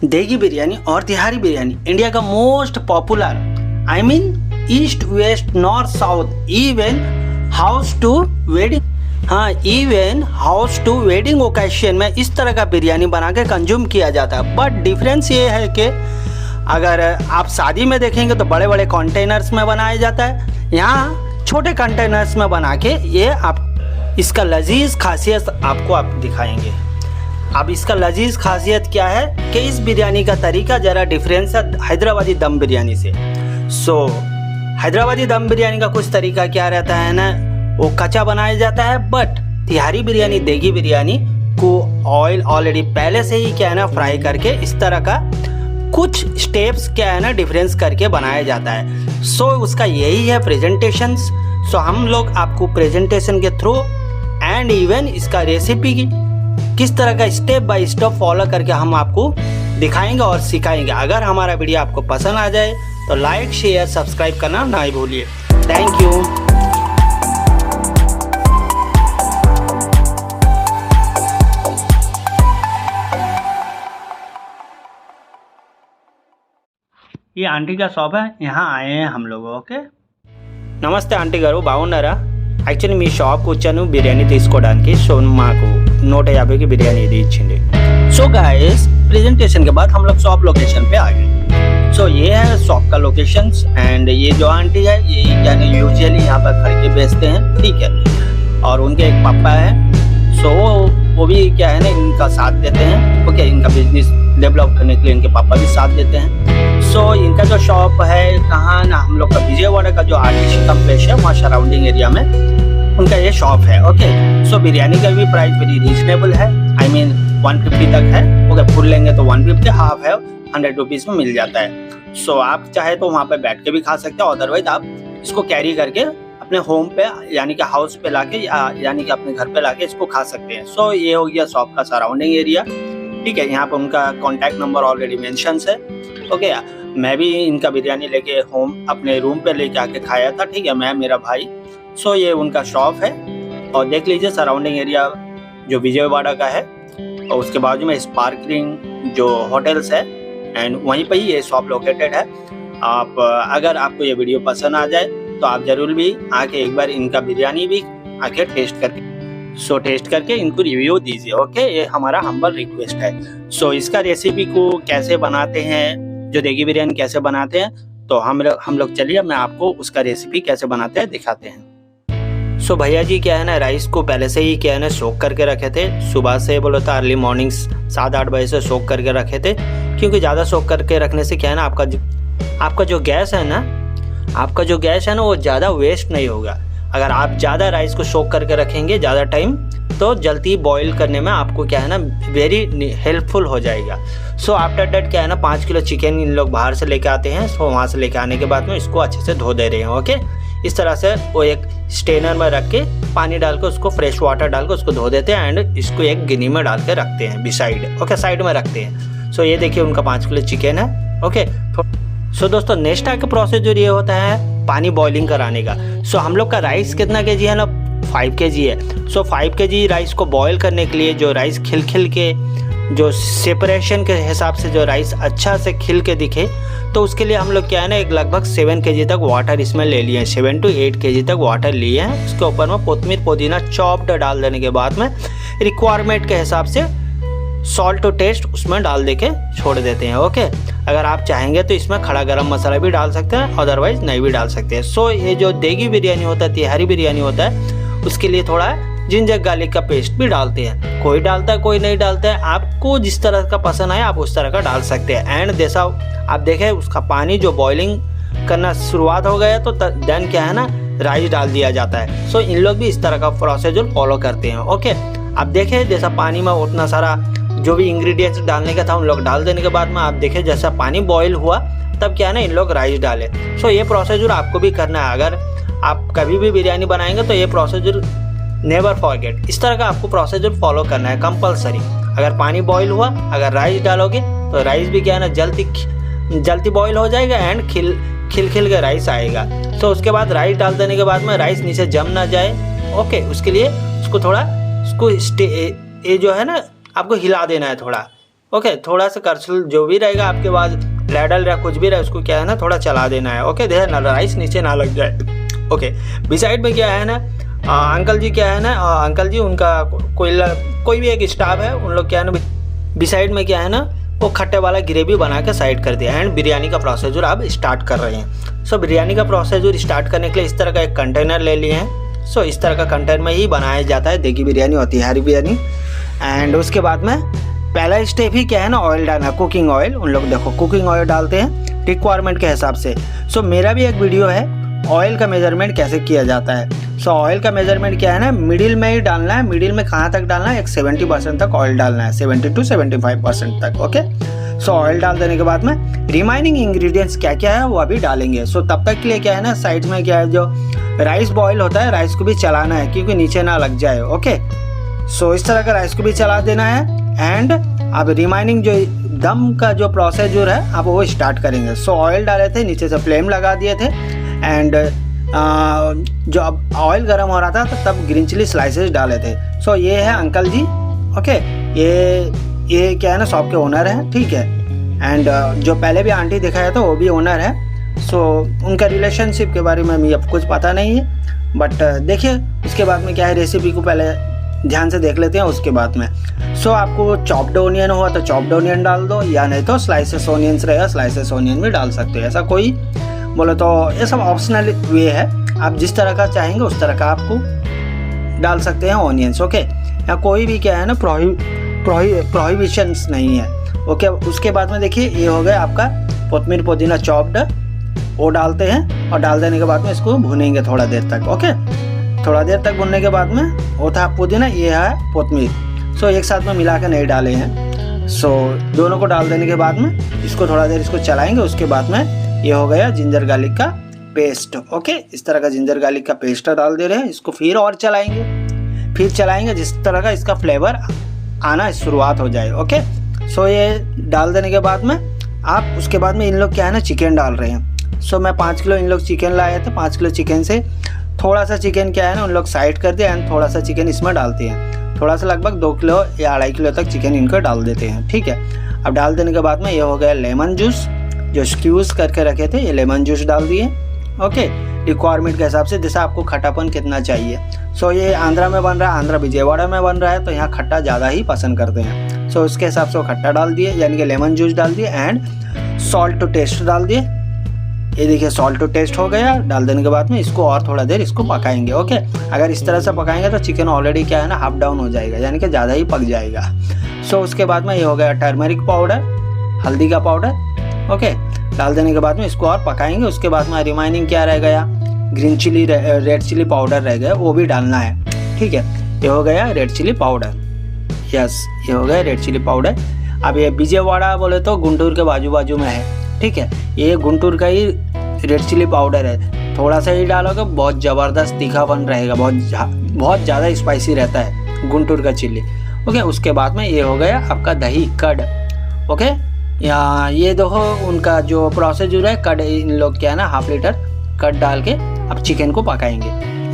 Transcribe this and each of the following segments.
देगी बिरयानी और तिहारी बिरयानी इंडिया का most popular, I mean east west north south, even house to wedding, हाँ even house to wedding occasion में इस तरह का बिरयानी बना के कंज्यूम किया जाता है। बट डिफरेंस ये है कि अगर आप शादी में देखेंगे तो बड़े बड़े कंटेनर्स में बनाया जाता है, यहाँ छोटे कंटेनर्स में बना के ये आप इसका लजीज खासियत आपको आप दिखाएंगे। अब इसका लजीज खासियत क्या है कि इस बिरयानी का तरीका ज़रा डिफरेंस है हैदराबादी दम बिरयानी से। हैदराबादी दम बिरयानी का कुछ तरीका क्या रहता है ना, वो कच्चा बनाया जाता है, बट तिहारी बिरयानी देगी बिरयानी को ऑयल ऑलरेडी पहले से ही क्या है ना फ्राई करके इस तरह का कुछ स्टेप्स क्या है ना डिफरेंस करके बनाया जाता है। उसका यही है प्रेजेंटेशंस। हम लोग आपको प्रेजेंटेशन के थ्रू एंड इवन इसका रेसिपी की किस तरह का स्टेप बाय स्टेप फॉलो करके हम आपको दिखाएंगे और सिखाएंगे। अगर हमारा वीडियो आपको पसंद आ जाए तो लाइक शेयर सब्सक्राइब करना ना भूलिए। Thank you. ये आंटी का शॉप है, यहाँ आए हैं हम लोग। ఓకే నమస్తే ఆంటీ గారు, బాగున్నారా? యాక్చువల్లీ మీ షాప్కి వచ్చాను బిర్యానీ తీసుకోవడానికి। మాకు 150 की बिरयानी दी इच्छिंदी। गाइस प्रेजेंटेशन के बाद हम लोग शॉप लोकेशन पे आ गए। ये है शॉप का लोकेशन एंड ये जो आंटी है ये यानी यूजुअली यहाँ पर खड़ के बेचते हैं, ठीक है। और उनके एक पापा है, वो भी क्या है ना इनका साथ देते हैं, ओके। इनका बिजनेस डेवलप करने के लिए इनके पापा भी साथ देते हैं। इनका जो शॉप है कहाँ ना, हम लोग का विजयवाड़ा का जो आरटीसी कॉम्प्लेक्स है वहाँ सराउंडिंग एरिया में उनका ये शॉप है, ओके। बिरयानी का भी प्राइस वेरी रीजनेबल है, आई मीन 150 तक है, ओके। फुल लेंगे तो 150, हाफ है 100 रुपीज़ में मिल जाता है। आप चाहे तो वहाँ पे बैठ के भी खा सकते हैं, अदरवाइज आप इसको कैरी करके अपने होम पे यानी कि हाउस पे लाके यानी कि अपने घर पे लाके इसको खा सकते हैं। ये हो गया शॉप का सराउंडिंग एरिया, ठीक है। यहाँ पर उनका कॉन्टैक्ट नंबर ऑलरेडी मेंशन है, ओके। मैं भी इनका बिरयानी लेके होम अपने रूम पे लेके आके खाया था, ठीक है, मैं मेरा भाई। ये उनका शॉप है और देख लीजिए सराउंडिंग एरिया जो विजयवाड़ा का है, और उसके बाजू में स्पार्कलिंग जो होटल्स है एंड वहीं पर ही ये शॉप लोकेटेड है। आप अगर आपको ये वीडियो पसंद आ जाए तो आप जरूर भी आके एक बार इनका बिरयानी भी आके टेस्ट करके इनको रिव्यू दीजिए, ओके। ये हमारा हम्बल रिक्वेस्ट है। इसका रेसिपी को कैसे बनाते हैं, जो देगी बिरयानी कैसे बनाते हैं, तो हम लोग चलिए मैं आपको उसका रेसिपी कैसे बनाते हैं दिखाते हैं। भैया जी क्या है ना राइस को पहले से ही क्या है ना सोक करके रखे थे, सुबह से बोलो तो अर्ली मॉर्निंग 7-8 बजे से सोक करके रखे थे, क्योंकि ज़्यादा सोक करके रखने से क्या है ना आपका जो गैस है ना वो ज़्यादा वेस्ट नहीं होगा। अगर आप ज़्यादा राइस को सोक करके रखेंगे ज़्यादा टाइम तो जल्दी बॉईल करने में आपको क्या है ना वेरी हेल्पफुल हो जाएगा। आफ्टर डेट क्या है ना 5 किलो चिकन इन लोग बाहर से लेके आते हैं। वहाँ से लेके आने के बाद में इसको अच्छे से धो दे रहे हैं, ओके। इस तरह से वो एक स्टेनर में रख के पानी डाल के उसको फ्रेश वाटर डाल के उसको धो देते हैं एंड इसको एक गिनी में डाल के रखते हैं बिसाइड, ओके, साइड में रखते हैं। ये देखिए उनका 5 किलो चिकन है, ओके। दोस्तों नेक्स्ट का प्रोसीजर ये होता है पानी बॉइलिंग कराने का। हम लोग का राइस कितना केजी है ना, 5 kg है। 5 kg राइस को बॉईल करने के लिए जो राइस खिल के जो सेपरेशन के हिसाब से जो राइस अच्छा से खिल के दिखे, तो उसके लिए हम लोग क्या है ना एक लगभग 7 kg तक वाटर इसमें ले लिए हैं, 7 to 8 kg तक वाटर लिए हैं। उसके ऊपर में कोतमीर पुदीना चॉप्ड डाल देने के बाद में रिक्वायरमेंट के हिसाब से सॉल्ट टू टेस्ट उसमें डाल दे के छोड़ देते हैं, ओके। अगर आप चाहेंगे तो इसमें खड़ा गरम मसाला भी डाल सकते हैं, अदरवाइज नहीं भी डाल सकते हैं। ये जो देगी बिरयानी होता है, तिहारी बिरयानी होता है, उसके लिए थोड़ा जिंजर गार्लिक का पेस्ट भी डालते हैं। कोई डालता है कोई नहीं डालता है, आपको जिस तरह का पसंद आए आप उस तरह का डाल सकते हैं। एंड जैसा आप देखें उसका पानी जो बॉइलिंग करना शुरुआत हो गया तो देन क्या है ना राइस डाल दिया जाता है। इन लोग भी इस तरह का प्रोसीजर फॉलो करते हैं, ओके। आप देखें जैसा पानी में उतना सारा जो भी इंग्रेडिएंट्स डालने का था उन लोग डाल देने के बाद में आप देखें जैसा पानी बॉईल हुआ तब क्या है ना इन लोग राइस डाले। ये प्रोसीजर आपको भी करना है। अगर आप कभी भी बिरयानी बनाएंगे तो ये प्रोसीजर नेवर फॉरगेट, इस तरह का आपको प्रोसीजर फॉलो करना है कंपलसरी। अगर पानी बॉईल हुआ, अगर राइस डालोगे तो राइस भी क्या है ना जल्दी बॉईल हो जाएगा एंड खिल के राइस आएगा। उसके बाद राइस डाल देने के बाद में राइस नीचे जम ना जाए, ओके। उसके लिए उसको थोड़ा ये जो है ना आपको हिला देना है थोड़ा, ओके, थोड़ा सा करछुल जो भी रहेगा आपके पास, लैडल या कुछ भी रहे, उसको क्या है ना थोड़ा चला देना है। ओके, ध्यान ना राइस नीचे ना लग जाए। ओके, बिसाइड में क्या है ना अंकल जी क्या है ना अंकल जी उनका कोई भी एक स्टाफ है, उन लोग क्या है ना बिसाइड में क्या है ना वो खट्टे वाला ग्रेवी बना के साइड कर दिया एंड बिरयानी का प्रोसीजर आप स्टार्ट कर रहे हैं। सो बिरयानी का प्रोसीजर स्टार्ट करने के लिए इस तरह का एक कंटेनर ले लिए हैं। सो इस तरह का कंटेनर में ही बनाया जाता है, देगी बिरयानी होती है हरी बिरयानी। एंड उसके बाद में पहला स्टेप ही क्या है ना ऑयल डालना, कुकिंग ऑयल। उन लोग देखो कुकिंग ऑयल डालते हैं रिक्वायरमेंट के हिसाब से। सो मेरा भी एक वीडियो है ऑयल का मेजरमेंट कैसे किया जाता है। सो ऑयल का मेजरमेंट क्या है ना मिडिल में ही डालना है। मिडिल में कहाँ तक डालना है, एक 70% तक ऑयल डालना है, 70 to 75% तक। ओके, सो ऑयल डाल देने के बाद में रिमाइनिंग इंग्रेडिएंट्स क्या क्या है वो अभी डालेंगे। सो तब तक के लिए क्या है ना साइड में क्या है जो राइस बॉयल होता है, राइस को भी चलाना है क्योंकि नीचे ना लग जाए। ओके, सो इस तरह का राइस को भी चला देना है एंड अब रिमाइनिंग जो दम का जो प्रोसीजर है आप वो स्टार्ट करेंगे। सो ऑयल डाले थे, नीचे से फ्लेम लगा दिए थे एंड जो अब ऑयल गर्म हो रहा था तो तब ग्रीन चिली स्लाइसेस डाले थे। सो ये है अंकल जी। ओके, ये क्या है ना शॉप के ओनर है, ठीक है। एंड जो पहले भी आंटी दिखाया था वो भी ओनर है। सो उनका रिलेशनशिप के बारे में मुझे अब कुछ पता नहीं है, बट देखिए उसके बाद में क्या है रेसिपी को पहले ध्यान से देख लेते हैं उसके बाद में। सो आपको चॉप्ड ओनियन हुआ तो चॉप्ड ओनियन डाल दो, या नहीं तो स्लाइसेस ओनियंस रहेगा स्लाइसेस ओनियन भी डाल सकते हो। ऐसा कोई बोले तो ये सब ऑप्शनल वे है, आप जिस तरह का चाहेंगे उस तरह का आपको डाल सकते हैं ओनियंस। ओके, या कोई भी क्या है ना प्रोहिबिशंस नहीं है। ओके, उसके बाद में देखिए ये हो गया आपका कोतमीर पुदीना चॉप्ड, वो डालते हैं और डाल देने के बाद में इसको भुनेंगे थोड़ा देर तक। ओके, थोड़ा देर तक भुनने के बाद में वो था पुदीना, ये है कोतमीर। सो एक साथ में मिला के नहीं डाले हैं। सो दोनों को डाल देने के बाद में इसको थोड़ा देर इसको चलाएंगे। उसके बाद में ये हो गया जिंजर गार्लिक का पेस्ट। ओके, इस तरह का जिंजर गार्लिक का पेस्ट डाल दे रहे हैं, इसको फिर और चलाएंगे जिस तरह का इसका फ्लेवर आना शुरुआत हो जाए। ओके, सो ये डाल देने के बाद में आप उसके बाद में इन लोग क्या है ना चिकन डाल रहे हैं। सो मैं 5 किलो इन लोग चिकन लाए थे, 5 किलो चिकन से थोड़ा सा चिकन क्या है ना उन लोग साइड कर दिया एंड थोड़ा सा चिकन इसमें डालते हैं। थोड़ा सा लगभग 2 किलो या 2.5 किलो तक चिकन इनको डाल देते हैं, ठीक है। अब डाल देने के बाद में ये हो गया लेमन जूस, जो स्क्यूज करके रखे थे ये लेमन जूस डाल दिए। ओके, रिक्वायरमेंट के हिसाब से जैसे आपको खट्टापन कितना चाहिए। सो ये आंध्रा में बन रहा है, आंध्रा विजयवाड़ा में बन रहा है, तो यहाँ खट्टा ज़्यादा ही पसंद करते हैं। सो उसके हिसाब से वो खट्टा डाल दिए, यानी कि लेमन जूस डाल दिए एंड सॉल्ट टू टेस्ट डाल दिए। ये देखिए सॉल्ट टू टेस्ट हो गया। डाल देने के बाद में इसको और थोड़ा देर इसको पकाएंगे। ओके, अगर इस तरह से पकाएंगे तो चिकन ऑलरेडी क्या है ना हाफ डाउन हो जाएगा, यानी कि ज़्यादा ही पक जाएगा। सो उसके बाद में ये हो गया टर्मरिक पाउडर, हल्दी का पाउडर। ओके, डाल देने के बाद में इसको और पकाएंगे। उसके बाद में रिमाइनिंग क्या रह गया, green chilli red chilli powder रह गया, वो भी डालना है, ठीक है। ये हो गया रेड चिली पाउडर, यस ये हो गया रेड चिली पाउडर। अब ये विजयवाड़ा बोले तो गुंटूर के बाजू में है, ठीक है। ये गुंटूर का ही रेड चिली पाउडर है, थोड़ा सा ही डालोगे बहुत ज़बरदस्त तीखापन रहेगा, बहुत ज़्यादा स्पाइसी रहता है गुंटूर का चिल्ली। ओके, उसके बाद में ये हो गया आपका दही कड़। ओके, या ये देखो उनका जो प्रोसीजर है, कड़ इन लोग क्या है ना ½ लीटर कड़ डाल के अब चिकन को पकाएंगे।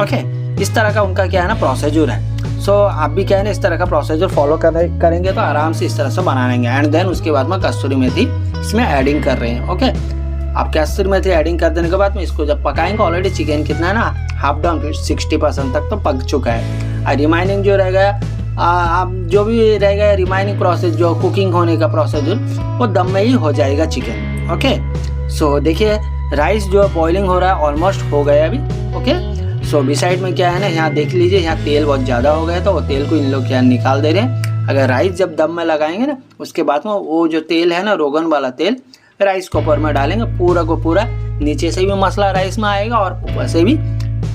ओके, इस तरह का उनका क्या है ना प्रोसीजर है। सो आप भी क्या है ना इस तरह का प्रोसीजर फॉलो करेंगे तो आराम से इस तरह से बना लेंगे। एंड देन उसके बाद में कस्तूरी मेथी इसमें एडिंग कर रहे हैं। ओके, आप कस्तूरी मेथी एडिंग कर देने के बाद में इसको जब पकाएंगे, ऑलरेडी चिकन कितना है ना हाफ डाउन 60% तक तो पक चुका है। और रिमाइनिंग जो रह गया आप जो भी रह गया रिमाइनिंग प्रोसेस जो कुकिंग होने का प्रोसीजर वो दम में ही हो जाएगा चिकन। ओके, सो देखिए राइस जो बॉइलिंग हो रहा है ऑलमोस्ट हो गया अभी। ओके, सो बिसाइड में क्या है ना यहाँ देख लीजिए, यहाँ तेल बहुत ज़्यादा हो गया तो वो तेल को इन लोग क्या निकाल दे रहे हैं। अगर राइस जब दम में लगाएंगे ना उसके बाद में वो जो तेल है ना रोगन वाला तेल राइस के ऊपर में डालेंगे, पूरा को पूरा नीचे से भी मसाला राइस में आएगा और ऊपर से भी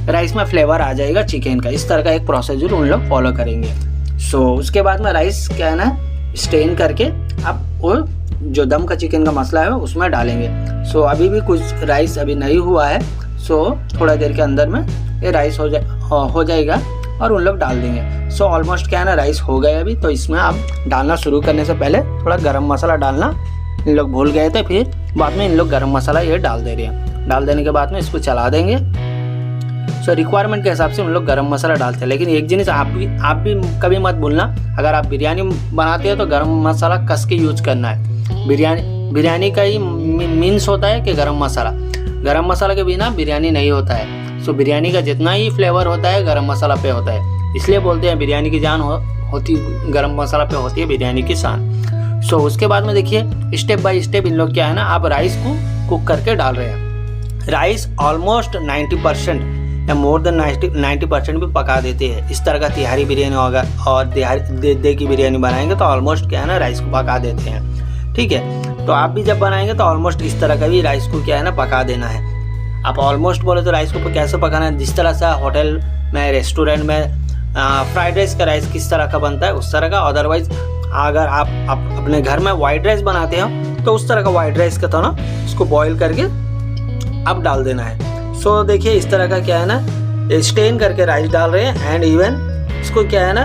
राइस में फ्लेवर आ जाएगा चिकन का। इस तरह का एक प्रोसीजर उन लोग फॉलो करेंगे। सो उसके बाद में राइस क्या है ना स्टेन करके आप वो जो दम का चिकन का मसाला है उसमें डालेंगे। सो अभी भी कुछ राइस अभी नहीं हुआ है, सो थोड़ा देर के अंदर में ये राइस हो जाएगा और उन लोग डाल देंगे। सो ऑलमोस्ट क्या है ना राइस हो गया अभी, तो इसमें आप डालना शुरू करने से पहले थोड़ा गरम मसाला डालना इन लोग भूल गए थे, फिर बाद में इन लोग गरम मसाला ये डाल दे रहे हैं। डाल देने के बाद में इसको चला देंगे सो रिक्वायरमेंट के हिसाब से उन लोग गरम मसाला डालते हैं। लेकिन एक जिनिस आप भी कभी मत भूलना, अगर आप बिरयानी बनाते हो तो गरम मसाला कस के यूज करना है। बिरयानी का ही मीन्स होता है कि गरम मसाला के बिना बिरयानी नहीं होता है। सो बिरयानी का जितना ही फ्लेवर होता है गरम मसाला पे होता है, इसलिए बोलते हैं बिरयानी की जान होती गरम मसाला पे होती है बिरयानी की शान। सो उसके बाद में देखिए स्टेप बाय स्टेप इन लोग क्या है ना, आप राइस को कुक करके डाल रहे हैं। राइस ऑलमोस्ट 90% या मोर देन 90% भी पका देते हैं। इस तरह का तिहारी बिरयानी होगा और दे की बिरयानी बनाएंगे तो ऑलमोस्ट क्या है ना राइस को पका देते हैं। ठीक है, तो आप भी जब बनाएंगे तो ऑलमोस्ट इस तरह का भी राइस को क्या है ना पका देना है। आप ऑलमोस्ट बोले तो राइस को कैसे पकाना है, जिस तरह से होटल में रेस्टोरेंट में फ्राइड राइस का राइस किस तरह का बनता है उस तरह का। अदरवाइज अगर आप अपने घर में वाइट राइस बनाते हो तो उस तरह का वाइट राइस का तो ना उसको बॉईल करके अब डाल देना है। सो देखिए इस तरह का क्या है ना स्टेन करके राइस डाल रहे हैं एंड इवन इसको क्या है ना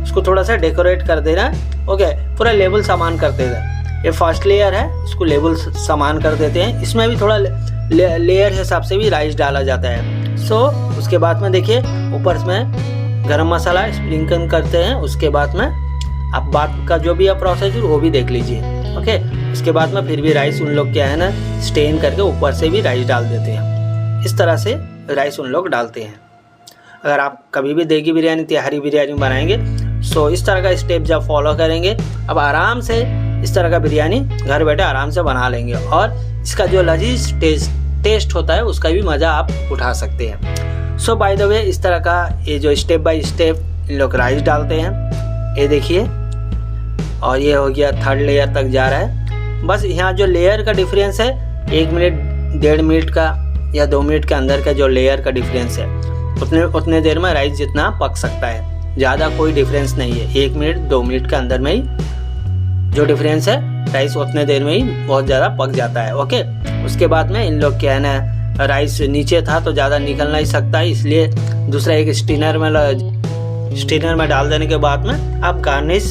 इसको थोड़ा सा डेकोरेट कर देना है। ओके, पूरा लेबल सामान कर देना। ये फर्स्ट लेयर है, इसको लेबल सामान कर देते हैं। इसमें भी थोड़ा लेयर हिसाब से भी राइस डाला जाता है। सो उसके बाद में देखिए ऊपर में गरम मसाला स्प्रिंकल करते हैं। उसके बाद में आप बात का जो भी है प्रोसीजर वो भी देख लीजिए। ओके, उसके बाद में फिर भी राइस उन लोग क्या है ना स्टेन करके ऊपर से भी राइस डाल देते हैं। इस तरह से राइस उन लोग डालते हैं। अगर आप कभी भी देगी बिरयानी तिहारी बिरयानी बनाएंगे सो इस तरह का स्टेप जब फॉलो करेंगे अब आराम से इस तरह का बिरयानी घर बैठे आराम से बना लेंगे और इसका जो लजीज टेस्ट होता है उसका भी मज़ा आप उठा सकते हैं। सो बाय द वे इस तरह का ये जो स्टेप बाय स्टेप इन लोग राइस डालते हैं, ये देखिए, और ये हो गया थर्ड लेयर तक जा रहा है। बस यहाँ जो लेयर का डिफरेंस है 1 मिनट 1.5 मिनट का या 2 मिनट के अंदर का जो लेयर का डिफरेंस है उतने देर में राइस जितना पक सकता है, ज़्यादा कोई डिफरेंस नहीं है। 1 मिनट 2 मिनट के अंदर में ही जो डिफरेंस है राइस उतने देर में ही बहुत ज़्यादा पक जाता है। ओके, उसके बाद में इन लोग क्या है ना राइस नीचे था तो ज़्यादा निकल नहीं सकता है, इसलिए दूसरा एक स्टीनर में डाल देने के बाद में आप गार्निश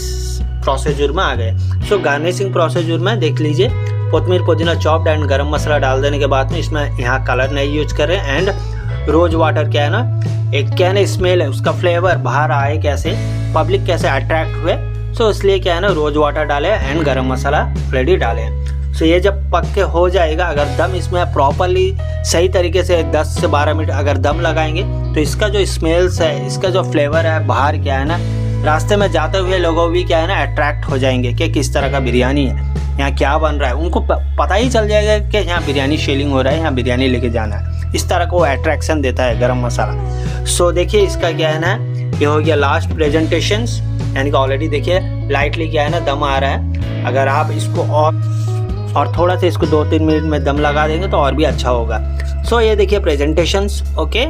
प्रोसीजर में आ गए। सो गार्निशिंग प्रोसीजर में देख लीजिए कोतमीर पुदीना चॉप्ड एंड गरम मसाला डाल देने के बाद में इसमें यहाँ कलर नहीं यूज कर रहे हैं एंड रोज वाटर क्या है ना एक क्या है ना स्मेल है उसका फ्लेवर बाहर आए कैसे, पब्लिक कैसे अट्रैक्ट हुए, सो इसलिए क्या है ना रोज वाटर डाले एंड गरम मसाला ऑलरेडी डाले। सो ये जब पक के हो जाएगा, अगर दम इसमें प्रॉपरली सही तरीके से 10 से 12 मिनट अगर दम लगाएंगे तो इसका जो स्मेल्स है इसका जो फ्लेवर है बाहर क्या है ना रास्ते में जाते हुए लोगों भी क्या है ना अट्रैक्ट हो जाएंगे कि किस तरह का बिरयानी है, यहाँ क्या बन रहा है। उनको पता ही चल जाएगा कि यहाँ बिरयानी शेलिंग हो रहा है, यहाँ बिरयानी लेके जाना है। इस तरह को अट्रैक्शन देता है गरम मसाला। सो देखिए इसका क्या है ना ये हो गया लास्ट प्रेजेंटेशंस, यानी कि ऑलरेडी देखिए लाइटली क्या है ना दम आ रहा है। अगर आप इसको और थोड़ा सा इसको 2-3 मिनट में दम लगा देंगे तो और भी अच्छा होगा। सो ये देखिए प्रेजेंटेशंस। ओके,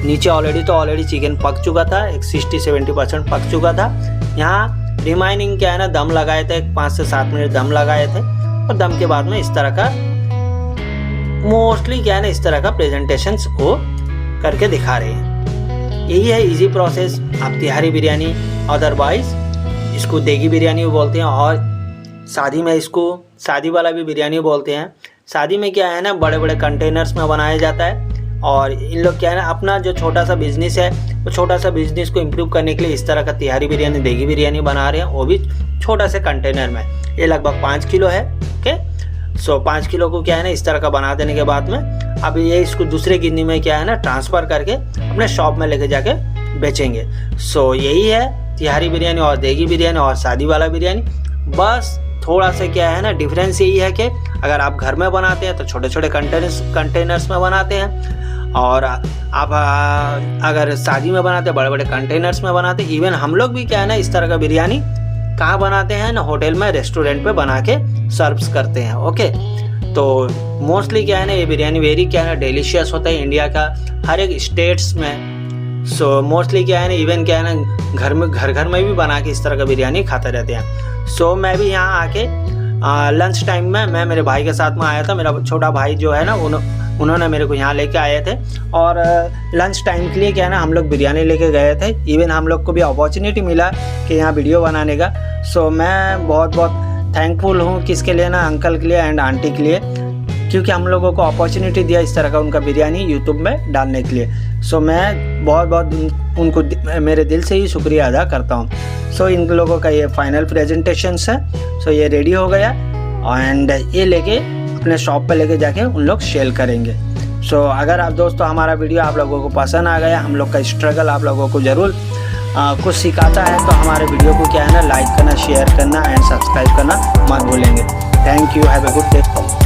नीचे ऑलरेडी चिकन पक चुका था, एक 60-70% पक चुका था। यहाँ रिमाइनिंग क्या है ना दम लगाए थे, 5 से 7 मिनट दम लगाए थे और दम के बाद में इस तरह का मोस्टली क्या है ना इस तरह का प्रेजेंटेशंस वो करके दिखा रहे हैं। यही है इजी प्रोसेस। आप तिहारी बिरयानी अदरवाइज इसको देगी बिरयानी भी बोलते हैं और शादी में इसको शादी वाला भी बिरयानी बोलते हैं। शादी में क्या है ना बड़े बड़े कंटेनर्स में बनाया जाता है और इन लोग क्या है ना अपना जो छोटा सा बिजनेस है वो छोटा सा बिजनेस को इम्प्रूव करने के लिए इस तरह का तिहारी बिरयानी देगी बिरयानी बना रहे हैं, वो भी छोटा से कंटेनर में। ये लगभग 5 किलो है। ओके, सो 5 किलो को क्या है ना इस तरह का बना देने के बाद में अब ये इसको दूसरे गिन्नी में क्या है ना ट्रांसफ़र करके अपने शॉप में लेके जाके बेचेंगे। सो यही है तिहारी बिरयानी और देगी बिरयानी और शादी वाला बिरयानी। बस थोड़ा सा क्या है ना डिफरेंस यही है कि अगर आप घर में बनाते हैं तो छोटे छोटे कंटेनर्स में बनाते हैं और आप अगर शादी में बनाते हैं बड़े बड़े कंटेनर्स में बनाते हैं। इवन हम लोग भी क्या है ना इस तरह का बिरयानी कहाँ बनाते हैं ना होटल में रेस्टोरेंट पे बना के सर्व्स करते हैं। ओके, तो मोस्टली क्या है ना ये बिरयानी वेरी क्या है ना डिलीशियस होता है इंडिया का हर एक स्टेट्स में। सो मोस्टली क्या है ना इवन क्या है ना घर में भी बना के इस तरह का बिरयानी खाते रहते हैं। सो मैं भी यहाँ आके लंच टाइम में मैं मेरे भाई के साथ में आया था। मेरा छोटा भाई जो है ना उन्होंने मेरे को यहाँ लेके आए थे और लंच टाइम के लिए क्या है ना हम लोग बिरयानी लेके गए थे। इवन हम लोग को भी अपॉर्चुनिटी मिला कि यहाँ वीडियो बनाने का। सो मैं बहुत बहुत थैंकफुल हूँ किसके लिए ना अंकल के लिए एंड आंटी के लिए क्योंकि हम लोगों को अपॉर्चुनिटी दिया इस तरह का उनका बिरयानी यूट्यूब में डालने के लिए। सो मैं बहुत बहुत उनको मेरे दिल से ही शुक्रिया अदा करता हूँ। सो इन लोगों का ये फाइनल प्रेजेंटेशंस है। सो ये रेडी हो गया एंड ये लेके अपने शॉप पे लेके जाके उन लोग सेल करेंगे। सो अगर आप दोस्तों हमारा वीडियो आप लोगों को पसंद आ गया, हम लोग का स्ट्रगल आप लोगों को ज़रूर कुछ सिखाता है, तो हमारे वीडियो को क्या है ना, लाइक करना, शेयर करना एंड सब्सक्राइब करना मत भूलेंगे। Thank you, have a good day.